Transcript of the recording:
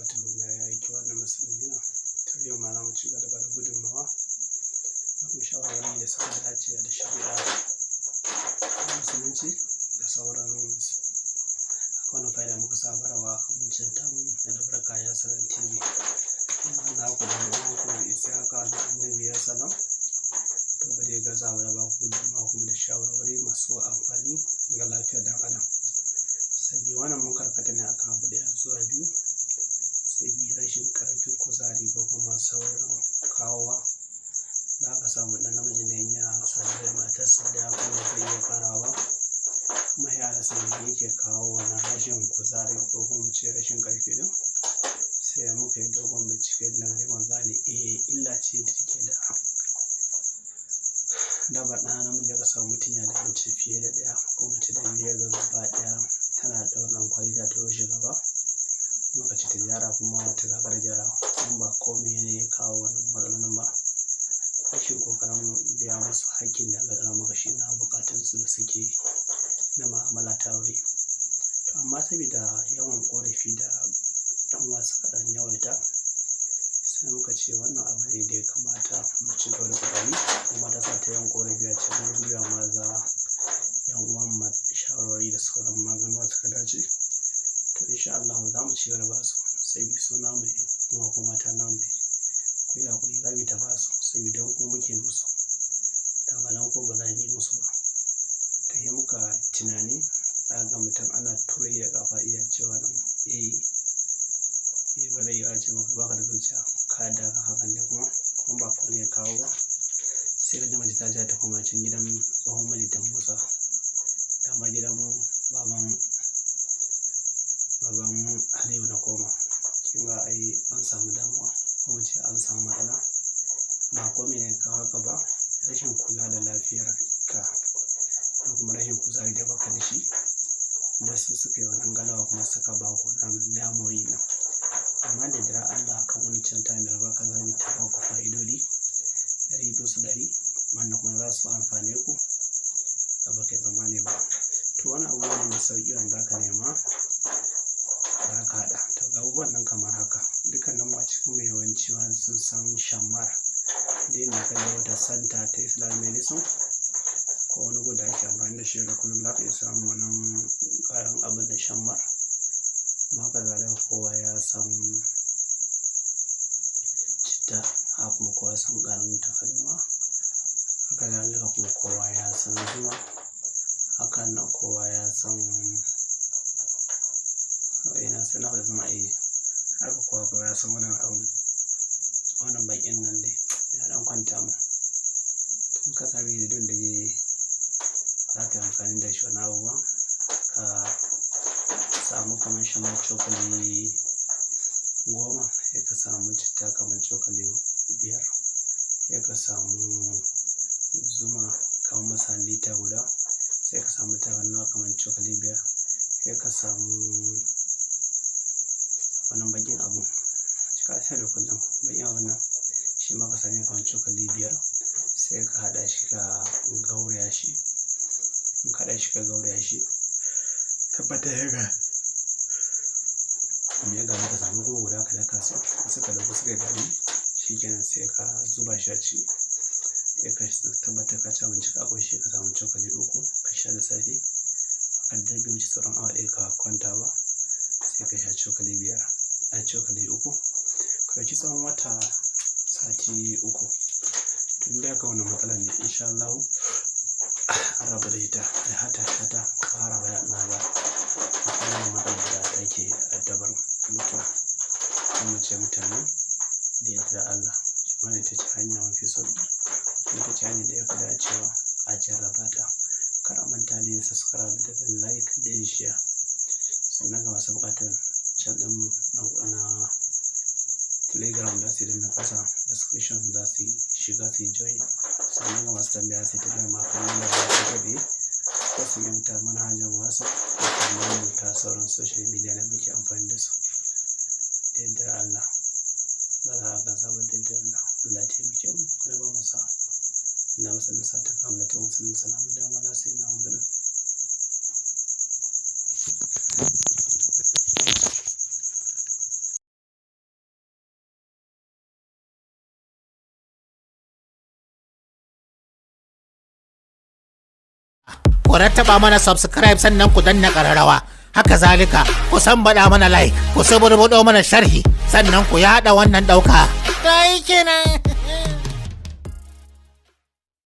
barakatuhu na yayi wannan musulmina. To yau ma za mu ci gaba da gudunmawa da kuma shawarwari da suka dace da shari'a da musulunci da sauransu. Akwai wani fa'ida muka saba rawa kamar cantan da Baka Jimai TV. Na ku da uwanku Isaka da Annabi ya salam. To ba dai gaza ba da ba ku gudunmawa kuma da shawarwari masu amfani ga lafiyar dan adam. Sabi wannan mun karkata ne akan abu ɗaya zuwa biyu. Sai rashin ƙarfin kuzari ko kuma saurin kawowa da aka samu ɗan namiji ne ya sadu da matarsa da kuma zai iya farawa kuma ya rasa me yake kawo wannan rashin kuzari ko kuma ce rashin ƙarfi din. Sai muka yi dogon bincike na zai mu gane illa ce da take da ba ɗan namiji ka samu mutum ya da mace fiye da ɗaya ko mace da biyar ga gaba ɗaya tana da wannan kwalita ta rushe gaba. Muka ci ta gyara kuma ta gagara gyara kuma ba komai ne ya kawo wannan matsalolin ba. Rashin ƙoƙarin biya musu haƙƙin da Allah ya maka shi na buƙatunsu da suke na ma'amala ta aure. To amma saboda yawan ƙorafi da ɗan uwa suka ɗan yawaita sai muka ce wannan abu ne da ya kamata mu ci gaba da ƙoƙari kuma ta sa ta yawan ƙorafi a cikin gwiwa maza yan uwan shawarwari da sauran maganuwa suka dace. To insha Allah za mu ci gaba ba su sai su namu ne kuma ta namu ne. Ku yi haƙuri za mu ta ba su saboda ku muke musu da ba dan ko ba za mu yi musu ba. To yi muka tunani za ga mutum ana turai da ƙafa iya cewa nan ba zai yi ce maka baka da zuciya ka da hakan ne kuma ba komai ya kawo ba. Sai ka ji mace ta ja ta koma can gidan tsohon militan Musa da ma gidan baban Aliyu na koma. Kin ga an samu damuwa ko mu ce an samu matsala. Ba komai ne kawo haka ba, rashin kula da lafiyar ka da kuma rashin kuzari da baka da shi da su suka yi wannan galawa kuma suka ba ku nan damoyi nan. Amma da jira Allah kan wani canta mai albarka za mu ta ba ku fa'idodi 100% wanda kuma za su amfane ku da baka zamani ba. To wani abu ne mai sauƙi wanda aka nema da aka haɗa. To ga abubuwan nan kamar haka dukkanin mu a cikin mai yawanci wani sun san shammar da yin da kaje wata santa ta Islamic medicine ko wani guda ake amfani da shi da kullum za ka iya samun wannan ƙarin abin da shammar. Amma ka zalika kowa ya san citta haka kuma kowa ya san ƙarin tafarnuwa. Haka zalika kuma kowa ya san zuma. Hakan nan kowa ya san ina sai na da zuma haka kowa ya san wannan abu wannan bakin nan dai ya dan kwanta mu. Tun ka sami hidin da za ka yi amfani da shi wani abubuwan ka samu kamar shamar cokali 10 sai ka samu citta kamar cokali 5 sai ka samu zuma kamar misali lita guda sai ka samu tafarnuwa kamar cokali 5 sai ka samu wannan bakin abu cika sai da kullum bakin abun nan shi ma ka sami kamar cokali 5 sai ka haɗa shi ka gauraya shi. In ka haɗa shi ka gauraya shi tabbatar ya gari ka samu goma guda ka daka su suka dafu suka gari shi kenan sai ka zuba shi a ciki sai ka tabbatar ka ci abinci ka ƙoshi ka samu cokali 3 ka sha da safe. Hakan da bai wuce sauran awa ɗaya ka kwanta ba sai ka sha cokali 5 a cokali 3 ka ɗauki tsawon wata sati 3. Tun da ka wannan matsalar ne insha Allah an raba da ita da hata fara bayana ba wannan matsalar da take addabar mutum kuma ce mutane da yadda Allah shi ma ne ta ce hanya mafi sauƙi ita ce hanyar da ya fi dacewa a jarraba ta. Kar a manta da yin subscribe da yin like da yin share. Sannan ga masu buƙatar can ɗin na telegram da su yi na ƙasa description za su shiga su yi join. Sannan ga masu tambaya su yi tambaya makon nan da ba su gabe ko su yi ta manhajar WhatsApp ko kuma ta sauran social media da muke amfani da su. Da yadda Allah ba za a gaza ba da yadda Allah ya taimake mu kai ba masa Allah masa nasa ta kamar ta wasu nasa na mu dama za su yi na mu ku rattaba mana subscribe sannan ku danna ƙararrawa. Haka zalika ku baɗa mana like, ku suburbuɗo mana sharhi sannan ku yaɗa wannan ɗauka. Ta yi kenan.